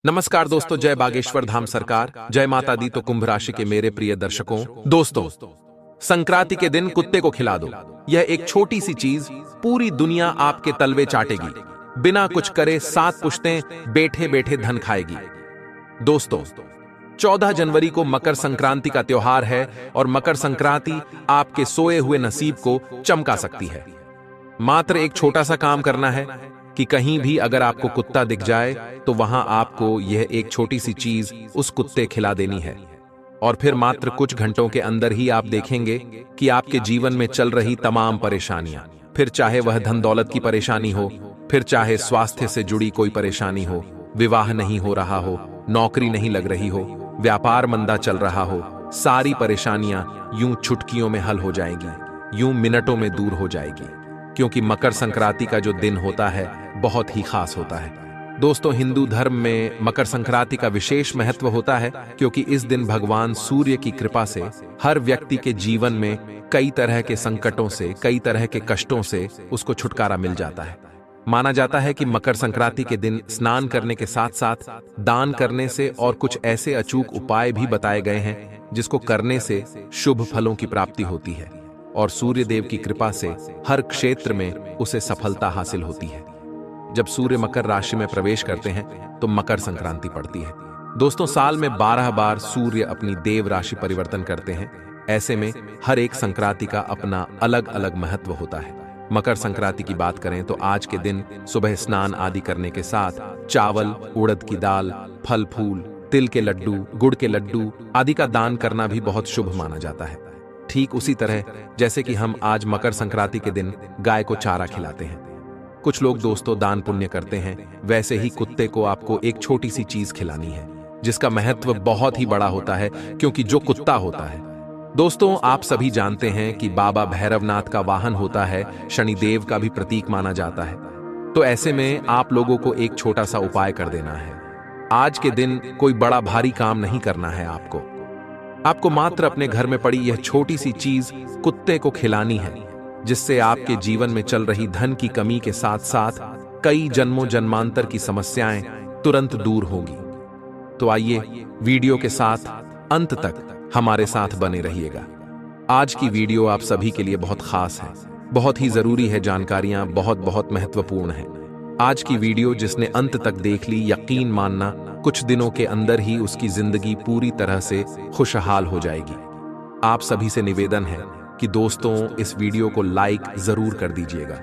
नमस्कार दोस्तों, जय बागेश्वर धाम सरकार, जय माता दी। तो कुंभ राशि के मेरे प्रिय दर्शकों, दोस्तों, संक्रांति के दिन कुत्ते को खिला दो। यह एक छोटी सी चीज पूरी दुनिया आपके तलवे चाटेगी। बिना कुछ करे 7 पुश्तें बैठे बैठे धन खाएगी। दोस्तों, 14 जनवरी को मकर संक्रांति का त्योहार है और मकर संक्रांति आपके सोए हुए नसीब को चमका सकती है। मात्र एक छोटा सा काम करना है कि कहीं भी अगर आपको कुत्ता दिख जाए तो वहां आपको यह एक छोटी सी चीज उस कुत्ते खिला देनी है। और फिर मात्र कुछ घंटों के अंदर ही आप देखेंगे कि आपके जीवन में चल रही तमाम परेशानियां, फिर चाहे वह धन दौलत की परेशानी हो, फिर चाहे स्वास्थ्य से जुड़ी कोई परेशानी हो, विवाह नहीं हो रहा हो, नौकरी नहीं लग रही हो, व्यापार मंदा चल रहा हो, सारी परेशानियां यूं चुटकियों में हल हो जाएंगी, यूं मिनटों में दूर हो जाएगी। क्योंकि मकर संक्रांति का जो दिन होता है बहुत ही खास होता है। दोस्तों, हिंदू धर्म में मकर संक्रांति का विशेष महत्व होता है क्योंकि इस दिन भगवान सूर्य की कृपा से हर व्यक्ति के जीवन में कई तरह के संकटों से, कई तरह के कष्टों से उसको छुटकारा मिल जाता है। माना जाता है कि मकर संक्रांति के दिन स्नान करने के साथ साथ दान करने से और कुछ ऐसे अचूक उपाय भी बताए गए हैं जिसको करने से शुभ फलों की प्राप्ति होती है और सूर्य देव की कृपा से हर क्षेत्र में उसे सफलता हासिल होती है। जब सूर्य मकर राशि में प्रवेश करते हैं तो मकर संक्रांति पड़ती है। दोस्तों, साल में 12 बार सूर्य अपनी देव राशि परिवर्तन करते हैं। ऐसे में हर एक संक्रांति का अपना अलग अलग महत्व होता है। मकर संक्रांति की बात करें तो आज के दिन सुबह स्नान आदि करने के साथ चावल, उड़द की दाल, फल फूल, तिल के लड्डू, गुड़ के लड्डू आदि का दान करना भी बहुत शुभ माना जाता है। ठीक उसी तरह जैसे कि हम आज मकर संक्रांति के दिन गाय को चारा खिलाते हैं, कुछ लोग दोस्तों दान पुण्य करते हैं, वैसे ही कुत्ते को आपको एक छोटी सी चीज खिलानी है जिसका महत्व बहुत ही बड़ा होता है। क्योंकि जो कुत्ता होता है, दोस्तों, आप सभी जानते हैं कि बाबा भैरवनाथ का वाहन होता है, शनिदेव का भी प्रतीक माना जाता है। तो ऐसे में आप लोगों को एक छोटा सा उपाय कर देना है। आज के दिन कोई बड़ा भारी काम नहीं करना है। आपको मात्र अपने घर में पड़ी यह छोटी सी चीज कुत्ते को खिलानी है, जिससे आपके जीवन में चल रही धन की कमी के साथ साथ कई जन्मों जन्मांतर की समस्याएं तुरंत दूर होंगी। तो आइए वीडियो के साथ अंत तक हमारे साथ बने रहिएगा। आज की वीडियो आप सभी के लिए बहुत खास है, बहुत ही जरूरी है, जानकारियां बहुत बहुत महत्वपूर्ण है। आज की वीडियो जिसने अंत तक देख ली, यकीन मानना कुछ दिनों के अंदर ही उसकी जिंदगी पूरी तरह से खुशहाल हो जाएगी। आप सभी से निवेदन है कि दोस्तों इस वीडियो को लाइक जरूर कर दीजिएगा।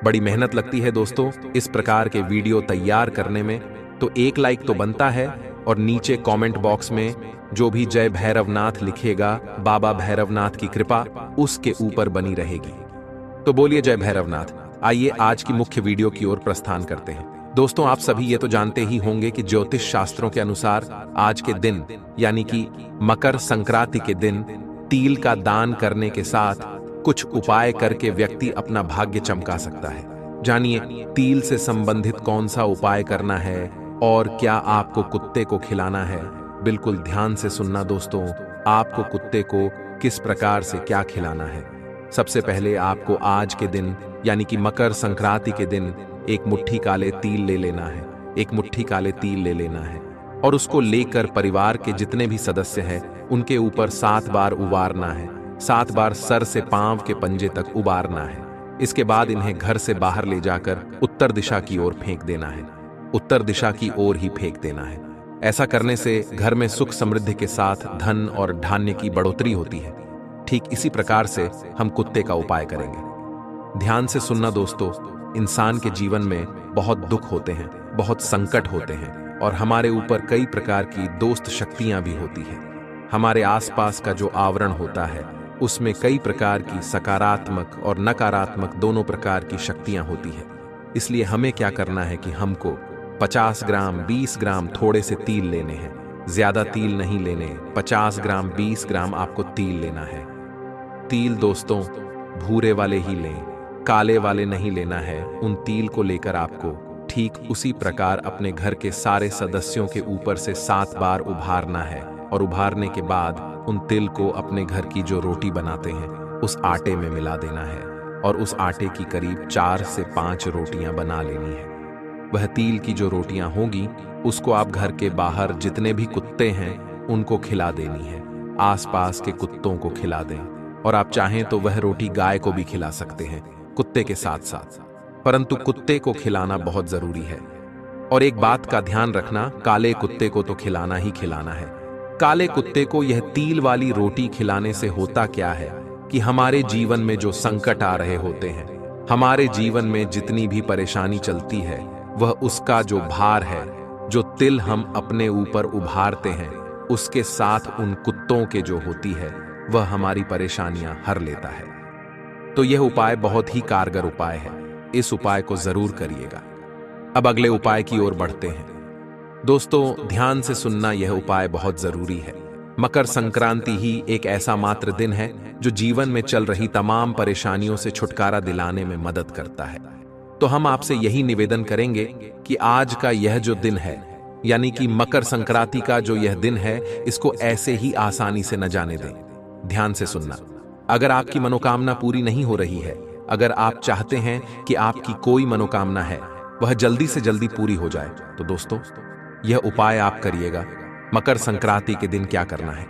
बड़ी मेहनत लगती है दोस्तों इस प्रकार के वीडियो तैयार करने में, तो एक लाइक तो बनता है और नीचे कमेंट बॉक्स में जो भी जय भैरवनाथ लिखेगा, बाबा भैरवनाथ की कृपा उसके ऊपर बनी रहेगी। तो बोलिए जय भैरवनाथ। आइए आज की मुख्य वीडियो की ओर प्रस्थान करते हैं। दोस्तों, आप सभी ये तो जानते ही होंगे कि ज्योतिष शास्त्रों के अनुसार आज के दिन यानी कि मकर संक्रांति के दिन तिल का दान करने के साथ कुछ उपाय करके व्यक्ति अपना भाग्य चमका सकता है। जानिए तिल से संबंधित कौन सा उपाय करना है और क्या आपको कुत्ते को खिलाना है। बिल्कुल ध्यान से सुनना दोस्तों, आपको कुत्ते को किस प्रकार से क्या खिलाना है। सबसे पहले आपको आज के दिन यानी कि मकर संक्रांति के दिन एक मुट्ठी काले तिल ले लेना है। एक मुट्ठी काले तिल ले लेना है और उसको लेकर परिवार के जितने भी सदस्य हैं उनके ऊपर 7 बार उबारना है। 7 बार सर से पांव के पंजे तक उबारना है। इसके बाद इन्हें घर से बाहर ले जाकर उत्तर दिशा की ओर फेंक देना है। उत्तर दिशा की ओर ही फेंक देना है। ऐसा करने से घर में सुख समृद्धि के साथ धन और धान्य की बढ़ोतरी होती है। ठीक इसी प्रकार से हम कुत्ते का उपाय करेंगे। ध्यान से सुनना दोस्तों, इंसान के जीवन में बहुत दुख होते हैं, बहुत संकट होते हैं और हमारे ऊपर कई प्रकार की दोस्त शक्तियां भी होती हैं। हमारे आसपास का जो आवरण होता है उसमें कई प्रकार की सकारात्मक और नकारात्मक दोनों प्रकार की शक्तियां होती है। इसलिए हमें क्या करना है कि हमको 50 ग्राम 20 ग्राम थोड़े से तिल लेने हैं। ज्यादा तिल नहीं लेने, 50 ग्राम 20 ग्राम आपको तिल लेना है। तिल दोस्तों भूरे वाले ही लें, काले वाले नहीं लेना है। उन तिल को लेकर आपको ठीक उसी प्रकार अपने घर के सारे सदस्यों के ऊपर से 7 बार उभारना है और उभारने के बाद उन तिल को अपने घर की जो रोटी बनाते हैं उस आटे में मिला देना है और उस आटे की करीब 4 से 5 रोटियां बना लेनी है। वह तिल की जो रोटियां होगी उसको आप घर के बाहर जितने भी कुत्ते हैं उनको खिला देनी है। आसपास के कुत्तों को खिला दें, और आप चाहें तो वह रोटी गाय को भी खिला सकते हैं कुत्ते के साथ साथ, परंतु कुत्ते को खिलाना बहुत जरूरी है। और एक बात का ध्यान रखना, काले कुत्ते को तो खिलाना ही खिलाना है। काले कुत्ते को यह तिल वाली रोटी खिलाने से होता क्या है कि हमारे जीवन में जो संकट आ रहे होते हैं, हमारे जीवन में जितनी भी परेशानी चलती है, वह उसका जो भार है, जो तिल हम अपने ऊपर उभारते हैं, उसके साथ उन कुत्तों के जो होती है, वह हमारी परेशानियां हर लेता है। तो यह उपाय बहुत ही कारगर उपाय है, इस उपाय को जरूर करिएगा। अब अगले उपाय की ओर बढ़ते हैं। दोस्तों, ध्यान से सुनना, यह उपाय बहुत जरूरी है। मकर संक्रांति ही एक ऐसा मात्र दिन है जो जीवन में चल रही तमाम परेशानियों से छुटकारा दिलाने में मदद करता है। तो हम आपसे यही निवेदन करेंगे कि आज का यह जो दिन है, यानी कि मकर संक्रांति का जो यह दिन है, इसको ऐसे ही आसानी से न जाने दें। ध्यान से सुनना, अगर आपकी मनोकामना पूरी नहीं हो रही है, अगर आप चाहते हैं कि आपकी कोई मनोकामना है वह जल्दी से जल्दी पूरी हो जाए, तो दोस्तों यह उपाय आप करिएगा। मकर संक्रांति के दिन क्या करना है,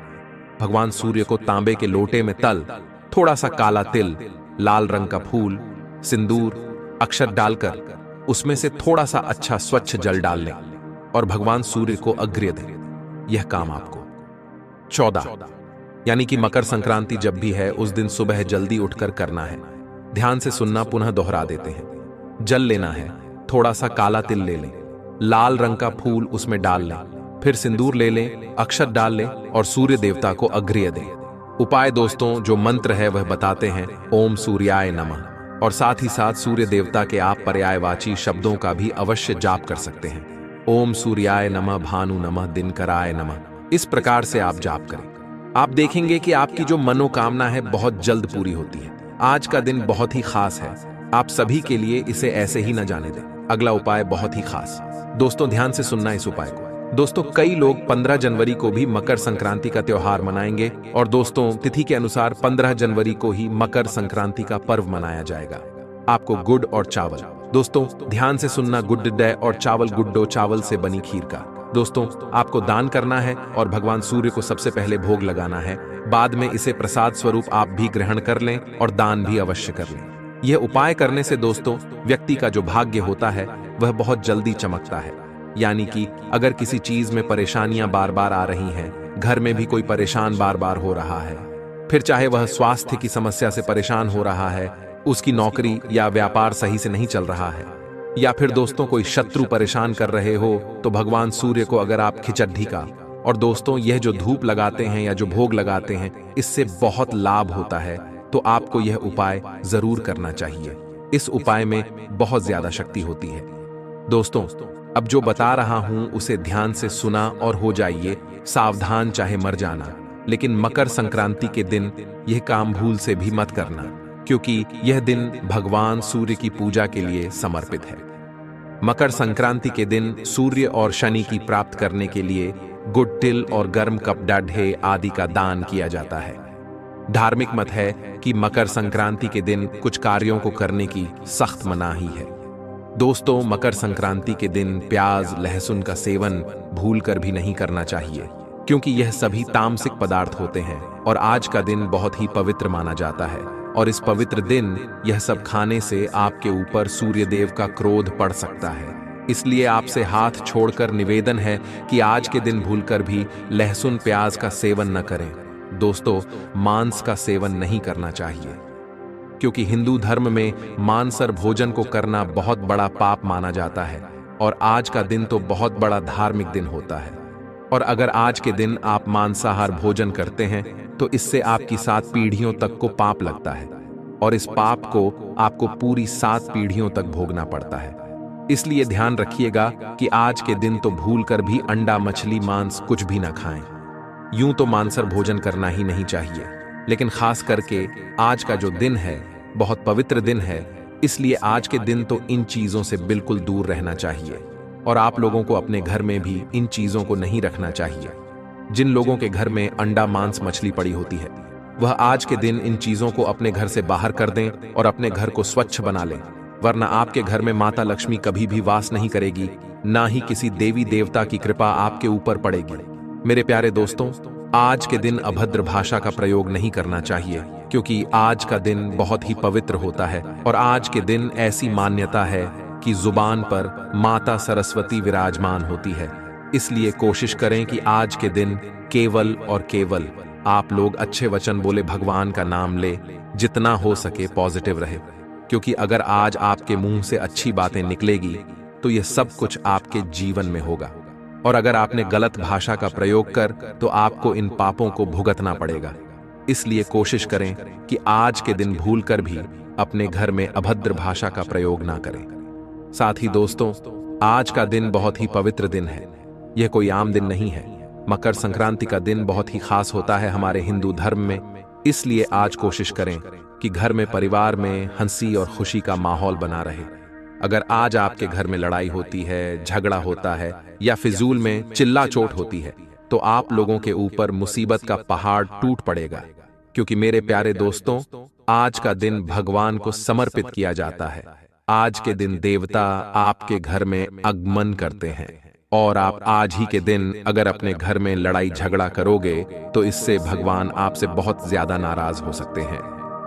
भगवान सूर्य को तांबे के लोटे में तल, थोड़ा सा काला तिल, लाल रंग का फूल, सिंदूर, अक्षत डालकर उसमें से थोड़ा सा अच्छा स्वच्छ जल डाल लें और भगवान सूर्य को अर्घ्य दें। यह काम आपको 14 यानी कि मकर संक्रांति जब भी है उस दिन सुबह जल्दी उठकर करना है। ध्यान से सुनना, पुनः दोहरा देते हैं। जल लेना है, थोड़ा सा काला तिल ले लें, लाल रंग का फूल उसमें डाल लें, फिर सिंदूर ले लें, अक्षत डाल लें और सूर्य देवता को अर्घ्य दें। उपाय दोस्तों, जो मंत्र है वह बताते हैं, ओम सूर्याय नमः, और साथ ही साथ सूर्य देवता के आप पर्यायवाची शब्दों का भी अवश्य जाप कर सकते हैं। ओम सूर्याय नमः, भानु नमः, दिनकराय नमः। इस प्रकार से आप जाप करें, आप देखेंगे कि आपकी जो मनोकामना है बहुत जल्द पूरी होती है। आज का दिन बहुत ही खास है, आप सभी के लिए इसे ऐसे ही न जाने दें। अगला उपाय बहुत ही खास। दोस्तों, ध्यान से सुनना इस उपाय को। दोस्तों, कई लोग 15 जनवरी को भी मकर संक्रांति का त्योहार मनाएंगे, और दोस्तों तिथि के अनुसार 15 जनवरी को ही मकर संक्रांति का पर्व मनाया जाएगा। आपको गुड़ और चावल, दोस्तों ध्यान से सुनना, गुड्डे और चावल, गुड्डो चावल से बनी खीर का दोस्तों आपको दान करना है और भगवान सूर्य को सबसे पहले भोग लगाना है। बाद में इसे प्रसाद स्वरूप आप भी ग्रहण कर लें और दान भी अवश्य कर लें। यह उपाय करने से दोस्तों व्यक्ति का जो भाग्य होता है वह बहुत जल्दी चमकता है। यानी कि अगर किसी चीज में परेशानियां बार बार आ रही हैं, घर में भी कोई परेशान बार बार हो रहा है, फिर चाहे वह स्वास्थ्य की समस्या से परेशान हो रहा है, उसकी नौकरी या व्यापार सही से नहीं चल रहा है, या फिर दोस्तों कोई शत्रु परेशान कर रहे हो, तो भगवान सूर्य को अगर आप खिचड्डी का और दोस्तों यह जो धूप लगाते हैं या जो भोग लगाते हैं, इससे बहुत लाभ होता है। तो आपको यह उपाय जरूर करना चाहिए। इस उपाय में बहुत ज्यादा शक्ति होती है। दोस्तों, अब जो बता रहा हूं उसे ध्यान से सुना और हो जाइए सावधान, चाहे मर जाना। लेकिन मकर संक्रांति के दिन यह काम भूल से भी मत करना, क्योंकि यह दिन भगवान सूर्य की पूजा के लिए समर्पित है। मकर संक्रांति के दिन सूर्य और शनि की प्राप्त करने के लिए गुड़, तिल और गर्म कप डाढ़े आदि का दान किया जाता है। धार्मिक मत है कि मकर संक्रांति के दिन कुछ कार्यों को करने की सख्त मनाही है। दोस्तों, मकर संक्रांति के दिन प्याज, लहसुन का सेवन भूलकर भी नहीं करना चाहिए, क्योंकि यह सभी तामसिक पदार्थ होते हैं और आज का दिन बहुत ही पवित्र माना जाता है। और इस पवित्र दिन यह सब खाने से आपके ऊपर सूर्यदेव का क्रोध पड़ सकता है। इसलिए आपसे हाथ छोड़कर निवेदन है कि आज के दिन भूलकर भी लहसुन, प्याज का सेवन न करें। दोस्तों, मांस का सेवन नहीं करना चाहिए, क्योंकि हिंदू धर्म में मांसाहार भोजन को करना बहुत बड़ा पाप माना जाता है, और आज का दिन तो बहुत बड़ा धार्मिक दिन होता है। और अगर आज के दिन आप मांसाहार भोजन करते हैं तो इससे आपकी 7 पीढ़ियों तक को पाप लगता है, और इस पाप को आपको पूरी 7 पीढ़ियों तक भोगना पड़ता है। इसलिए ध्यान रखिएगा कि आज के दिन तो भूलकर भी अंडा, मछली, मांस कुछ भी ना खाएं। यूं तो मांसाहार भोजन करना ही नहीं चाहिए, लेकिन खास करके आज का जो दिन है बहुत पवित्र दिन है, इसलिए आज के दिन तो इन चीजों से बिल्कुल दूर रहना चाहिए। और आप लोगों को अपने घर में भी इन चीजों को नहीं रखना चाहिए। जिन लोगों के घर में अंडा, मांस, मछली पड़ी होती है, वह आज के दिन इन चीजों को अपने घर से बाहर कर दें और अपने घर को स्वच्छ बना लें, वरना आपके घर में माता लक्ष्मी कभी भी वास नहीं करेगी, ना ही किसी देवी देवता की कृपा आपके ऊपर पड़ेगी। मेरे प्यारे दोस्तों, आज के दिन अभद्र भाषा का प्रयोग नहीं करना चाहिए, क्योंकि आज का दिन बहुत ही पवित्र होता है और आज के दिन ऐसी मान्यता है कि जुबान पर माता सरस्वती विराजमान होती है। इसलिए कोशिश करें कि आज के दिन केवल और केवल आप लोग अच्छे वचन बोले, भगवान का नाम ले, जितना हो सके पॉजिटिव रहे, क्योंकि अगर आज आपके मुंह से अच्छी बातें निकलेगी तो यह सब कुछ आपके जीवन में होगा, और अगर आपने गलत भाषा का प्रयोग कर तो आपको इन पापों को भुगतना पड़ेगा। इसलिए कोशिश करें कि आज के दिन भूलकर भी अपने घर में अभद्र भाषा का प्रयोग ना करें। साथ ही दोस्तों, आज का दिन बहुत ही पवित्र दिन है। यह कोई आम दिन नहीं है। मकर संक्रांति का दिन बहुत ही खास होता है हमारे हिंदू धर्म में। इसलिए आज कोशिश करें कि घर में, परिवार में हंसी और खुशी का माहौल बना रहे। अगर आज आपके घर में लड़ाई होती है, झगड़ा होता है या फिजूल में चिल्ला चोट होती है, तो आप लोगों के ऊपर मुसीबत का पहाड़ टूट पड़ेगा, क्योंकि मेरे प्यारे दोस्तों, आज का दिन भगवान को समर्पित किया जाता है। आज के दिन देवता आपके घर में आगमन करते हैं, और आप आज ही के दिन अगर अपने घर में लड़ाई झगड़ा करोगे तो इससे भगवान आपसे बहुत ज्यादा नाराज हो सकते हैं।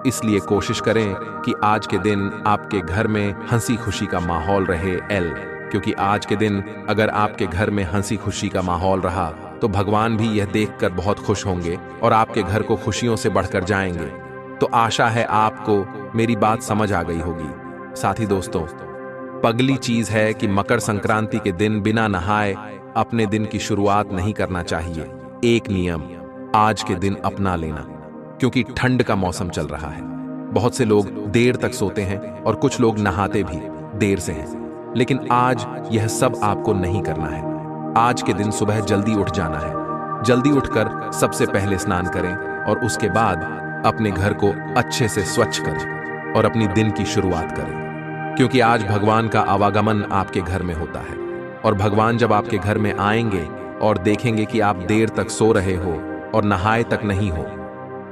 इसलिए कोशिश करें कि आज के दिन आपके घर में हंसी खुशी का माहौल रहे, क्योंकि आज के दिन अगर आपके घर में हंसी खुशी का माहौल रहा तो भगवान भी यह देखकर बहुत खुश होंगे और आपके घर को खुशियों से बढ़कर जाएंगे। तो आशा है आपको मेरी बात समझ आ गई होगी। साथी दोस्तों, पगली चीज है कि मकर संक्रांति के दिन बिना नहाए अपने दिन की शुरुआत नहीं करना चाहिए। एक नियम आज के दिन अपना लेना, क्योंकि ठंड का मौसम चल रहा है। बहुत से लोग देर तक सोते हैं और कुछ लोग नहाते भी देर से हैं, लेकिन आज यह सब आपको नहीं करना है। आज के दिन सुबह जल्दी उठ जाना है। जल्दी उठकर सबसे पहले स्नान करें और उसके बाद अपने घर को अच्छे से स्वच्छ करें और अपनी दिन की शुरुआत करें, क्योंकि आज भगवान का आवागमन आपके घर में होता है। और भगवान जब आपके घर में आएंगे और देखेंगे कि आप देर तक सो रहे हो और नहाए तक नहीं हो,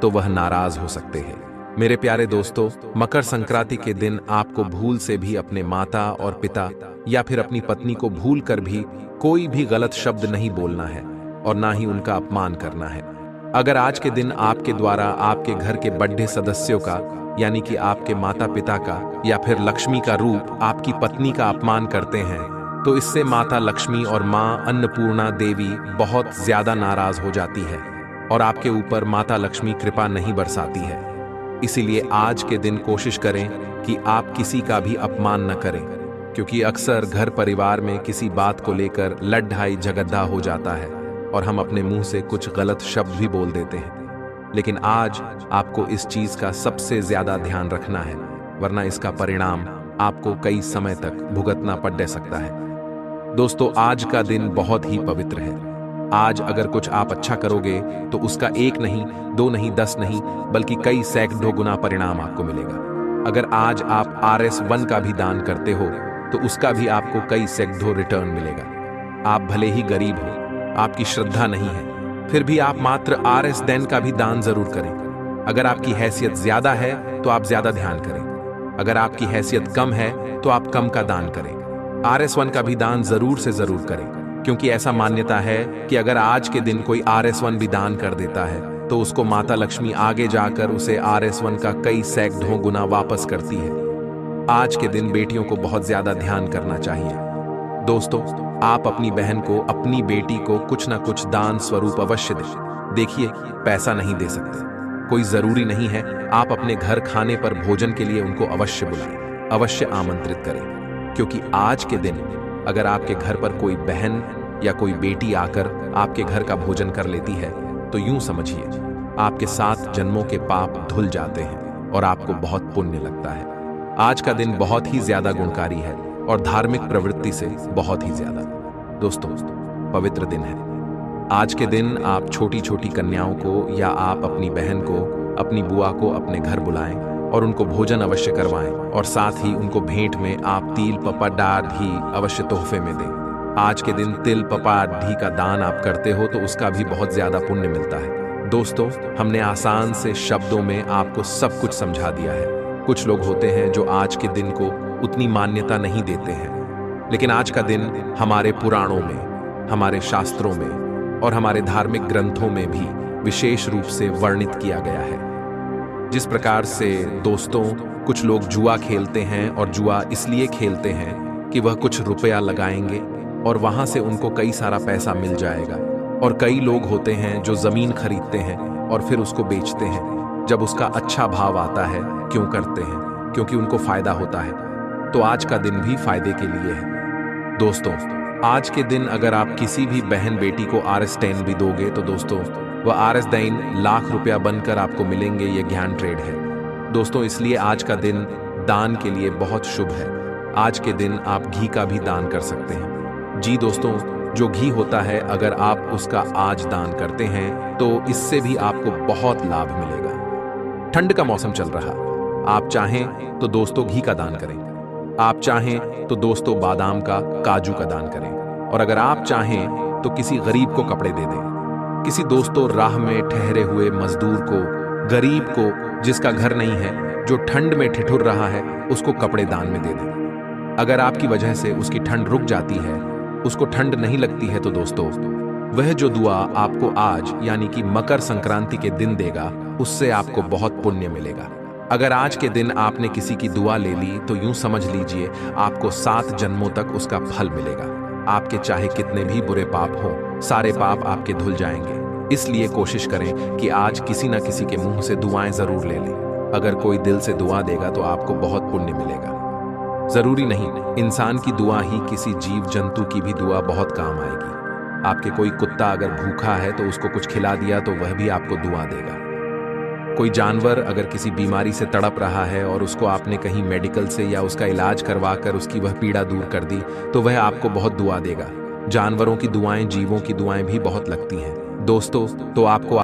तो वह नाराज हो सकते हैं। मेरे प्यारे दोस्तों, मकर संक्रांति के दिन आपको भूल से भी अपने माता और पिता या फिर अपनी पत्नी को भूल कर भी कोई भी गलत शब्द नहीं बोलना है और ना ही उनका अपमान करना है। अगर आज के दिन आपके द्वारा आपके घर के बड़े सदस्यों का, यानी कि आपके माता पिता का या फिर लक्ष्मी का रूप आपकी पत्नी का अपमान करते हैं, तो इससे माता लक्ष्मी और मां अन्नपूर्णा देवी बहुत ज्यादा नाराज हो जाती है और आपके ऊपर माता लक्ष्मी कृपा नहीं बरसाती है। इसीलिए आज के दिन कोशिश करें कि आप किसी का भी अपमान न करें, क्योंकि अक्सर घर परिवार में किसी बात को लेकर लड़ाई झगड़ा हो जाता है और हम अपने मुंह से कुछ गलत शब्द भी बोल देते हैं। लेकिन आज आपको इस चीज का सबसे ज्यादा ध्यान रखना है, वरना इसका परिणाम आपको कई समय तक भुगतना पड़ सकता है। दोस्तों, आज का दिन बहुत ही पवित्र है। आज अगर कुछ आप अच्छा करोगे तो उसका 1 नहीं, 2 नहीं, 10 नहीं, बल्कि कई सैकड़ों गुना परिणाम आपको मिलेगा। अगर आज आप RS1 का भी दान करते हो तो उसका भी आपको कई सैकड़ों रिटर्न मिलेगा। आप भले ही गरीब हो, आपकी श्रद्धा नहीं है, फिर भी आप मात्र RS10 का भी दान जरूर करें। अगर आपकी हैसियत ज्यादा है तो आप ज्यादा ध्यान करें, अगर आपकी हैसियत कम है तो आप कम का दान करें। RS1 का भी दान जरूर से जरूर करें, क्योंकि ऐसा मान्यता है कि अगर आज के दिन कोई RS1 भी दान कर देता है तो उसको माता लक्ष्मी आगे जाकर उसे RS1 का कई सैकड़ों गुना वापस करती है। आज के दिन बेटियों को बहुत ज्यादा ध्यान करना चाहिए। दोस्तों, आप अपनी बहन को, अपनी बेटी को कुछ ना कुछ दान स्वरूप अवश्य दें। देखिए, पैसा नहीं दे सकते, कोई जरूरी नहीं है। आप अपने घर खाने पर भोजन के लिए उनको अवश्य बुलाएं, अवश्य आमंत्रित करें, क्योंकि आज के दिन अगर आपके घर पर कोई बहन या कोई बेटी आकर आपके घर का भोजन कर लेती है तो यूं समझिए आपके 7 जन्मों के पाप धुल जाते हैं और आपको बहुत पुण्य लगता है। आज का दिन बहुत ही ज्यादा गुणकारी है और धार्मिक प्रवृत्ति से बहुत ही ज्यादा। दोस्तों, पवित्र दिन है। आज के दिन आप छोटी छोटी कन्याओं को या आप अपनी बहन को, अपनी बुआ को अपने घर बुलाएं और उनको भोजन अवश्य करवाएं, और साथ ही उनको भेंट में आप तिल, पपा, घी अवश्य तोहफे में दें। आज के दिन तिल, पपा, घी का दान आप करते हो तो उसका भी बहुत ज्यादा पुण्य मिलता है। दोस्तों, हमने आसान से शब्दों में आपको सब कुछ समझा दिया है। कुछ लोग होते हैं जो आज के दिन को उतनी मान्यता नहीं देते हैं, लेकिन आज का दिन हमारे पुराणों में, हमारे शास्त्रों में और हमारे धार्मिक ग्रंथों में भी विशेष रूप से वर्णित किया गया है। जिस प्रकार से दोस्तों कुछ लोग जुआ खेलते हैं और जुआ इसलिए खेलते हैं कि वह कुछ रुपया लगाएंगे और वहां से उनको कई सारा पैसा मिल जाएगा। और कई लोग होते हैं जो जमीन खरीदते हैं और फिर उसको बेचते हैं। जब उसका अच्छा भाव आता है, क्यों करते हैं? क्योंकि उनको फायदा होता है। तो आज का दिन भी फायदे के लिए है। दोस्तों, आज के दिन अगर आप किसी भी बहन बेटी को RS10 भी दोगे तो दोस्तों वह RS10 लाख रुपया बनकर आपको मिलेंगे। ये ज्ञान ट्रेड है दोस्तों, इसलिए आज का दिन दान के लिए बहुत शुभ है। आज के दिन आप घी का भी दान कर सकते हैं। जी दोस्तों, जो घी होता है अगर आप उसका आज दान करते हैं तो इससे भी आपको बहुत लाभ मिलेगा। ठंड का मौसम चल रहा, आप चाहें तो दोस्तों घी का दान करें, आप चाहें तो दोस्तों बादाम का, काजू का दान करें, और अगर आप चाहें तो किसी गरीब को कपड़े दे दें। किसी दोस्तों राह में ठहरे हुए मजदूर को, गरीब को जिसका घर नहीं है, जो ठंड में ठिठुर रहा है, उसको कपड़े दान में दे दें। अगर आपकी वजह से उसकी ठंड रुक जाती है, उसको ठंड नहीं लगती है, तो दोस्तों वह जो दुआ आपको आज यानी कि मकर संक्रांति के दिन देगा, उससे आपको बहुत पुण्य मिलेगा। अगर आज के दिन आपने किसी की दुआ ले ली तो यूं समझ लीजिए आपको 7 जन्मों तक उसका फल मिलेगा। आपके चाहे कितने भी बुरे पाप हों, सारे पाप आपके धुल जाएंगे। इसलिए कोशिश करें कि आज किसी न किसी के मुंह से दुआएं जरूर ले लें। अगर कोई दिल से दुआ देगा तो आपको बहुत पुण्य मिलेगा। जरूरी नहीं इंसान की दुआ ही, किसी जीव जंतु की भी दुआ बहुत काम आएगी। आपके कोई कुत्ता अगर भूखा है तो उसको कुछ खिला दिया तो वह भी आपको दुआ देगा। कोई जानवर अगर किसी बीमारी से तड़प रहा है और उसको आपने कहीं मेडिकल से या उसका इलाज करवाकर उसकी वह पीड़ा दूर कर दी तो वह आपको बहुत दुआ देगा। जानवरों की दुआएं, जीवों की दुआएं भी बहुत लगती हैं दोस्तों। तो आपको